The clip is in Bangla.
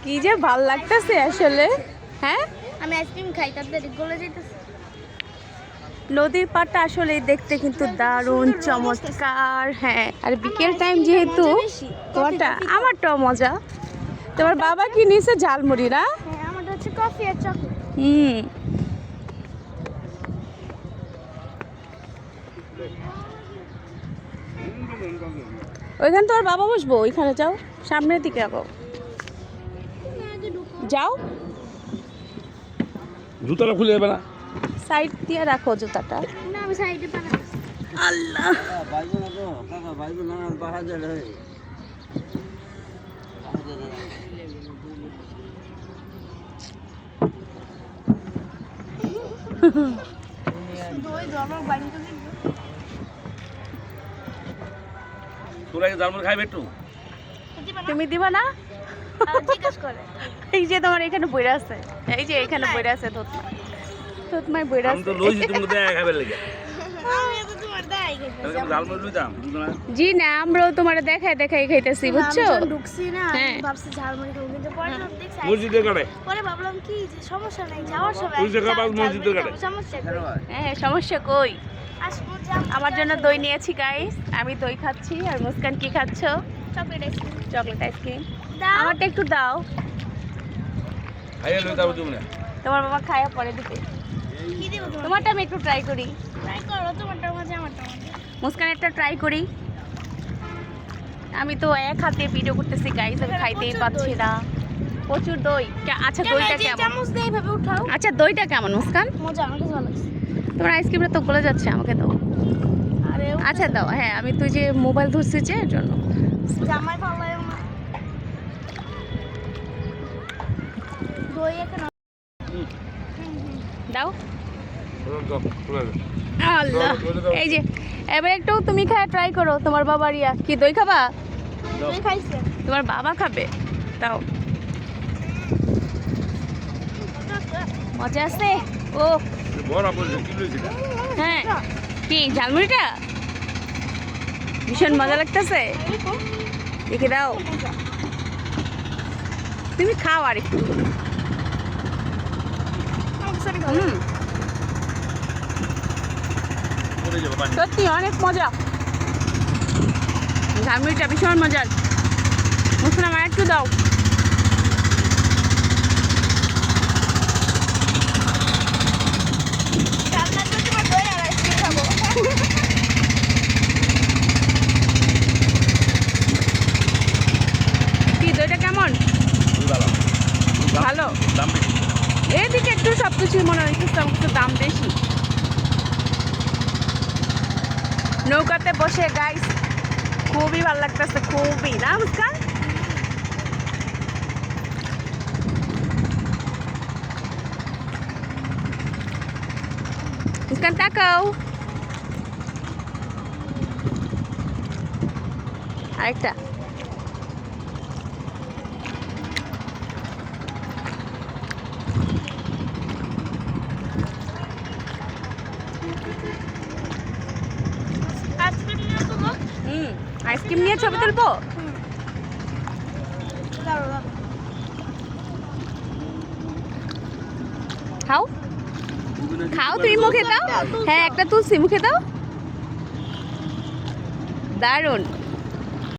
কি যে ভাল লাগতেছে আসলে। হ্যাঁ, আমি আইসক্রিম খাই তাড়াতাড়ি গলে যাইতেছে। নদীর পাড়টা আসলে দেখতে কিন্তু দারুণ চমৎকার। হ্যাঁ, আর বিকেল টাইম যেহেতু তোমারটা আমারটাও মজা। তোমার বাবা কি নিয়েছে? ঝালমুড়ি না? হ্যাঁ, আমারটা হচ্ছে কফি আর চকলেট। ওইখানে তোমার বাবা বসবো, ওইখানে যাও, সামনের দিকে আগাও, যাও। জুতাটা খুলে যাবে না? সাইড দিয়ে রাখো জুতাটা। না আমি সাইডে পানা। আল্লাহ, দই দাও আমার বাড়ি তো দিন। তোরা কি জালমুড়ি খাইবে একটু? তুমি দিবা না? জিজ্ঞেস করে। এই যে তোমার এখানে বইরা আছে, এই যে এখানে বইরা আছে তোতমা, তোতমায় বইরা আমি আছে। তো লইছি তুমি দেয়া খাইবে লাগে। আমি তো তোমার দাই খেতেছি। আমি জালমুড়ি লইতাম না। জি না, আমরাও তোমার দেখাই দেখাই খাইতেছি, বুঝছো? আমি যখন ঢুকছি না আমি হ্যাঁ। ভাবছি ঝালমুড়ি খাবো, কিন্তু পরে যখন দেখছি মসজিদের কাছে পরে ভাবলাম কি যে সমস্যা নাই, যাওয়ার সময় তুই যে খাবার মসজিদের কাছে। সমস্যা কই? হ্যাঁ, সমস্যা কই? আসবো জাম আমার জন্য দই নিয়েছি গাইস, আমি দই খাচ্ছি। আর মুস্কান কি খাচ্ছ? Chocolate ice cream chocolate ice cream. দাও। আমারটা একটু দাও, খাইয়ে লইতাম তুমি না। তোমার বাবা খায়া পরে দিতে। কি দেব তোমার? তোমারটা আমি একটু ট্রাই করি। ট্রাই করো, তোমারটা মজা আমারটা মজা। মুস্কান একটা ট্রাই করি। আমি তো এক হাতে ভিডিও করতেছি গাইস, আমি খাইতেই পাচ্ছি না। প্রচুর দই। আচ্ছা দইটা কেমন? চামচ দিয়ে এইভাবে উঠাও। আচ্ছা দইটা কেমন মুস্কান? মজা, আমার কাছে ভালো লাগছে। তোমার আইসক্রিমটা তো গলে যাচ্ছে, আমাকে দাও। আরে আচ্ছা দাও। হ্যাঁ, আমি তুই যে মোবাইল ধরছি যে এর জন্য। জামাই ভালো লাগে না। দই এখানে দাও। তুলে দে। আল্লাহ, এই যে এবার একটু তুমি খায় ট্রাই করো। তোমার বাবা রিয়া কি দই খাবা? দই খাইছে। তোমার বাবা খাবে, দাও। মজা আছে? ও বড় আপন কি লইছি না? হ্যাঁ, কি ঝালমুড়িটা ভীষণ মজা লাগতেছে। দেখে দাও, তুমি খাও আর একটু। হুম, পড়ে যাবে পানি। সত্যি অনেক মজা, ঝালমুড়িটা ভীষণ মজার। মুসলাম আর একটু দাও। তোমার দই আর আইসক্রিম খাবো। কি দইটা কেমন? ভালো। ভালো। দাম বেশি। এদিকে একটু সব কিছু মনে হচ্ছে একটু দাম বেশি। নৌকাতে বসে গাইস খুবই ভালো লাগতেছে, খুবই না মুস্কান? মুস্কান তাকাও, আরেকটা। আইসক্রিম নিয়ে তো লোক। আইসক্রিম নিয়ে ছবি তুলবো? দাও দাও। খাও খাও, তুমি মুখে দাও। হ্যাঁ, একটা তুলসি মুখে দাও। দারুণ।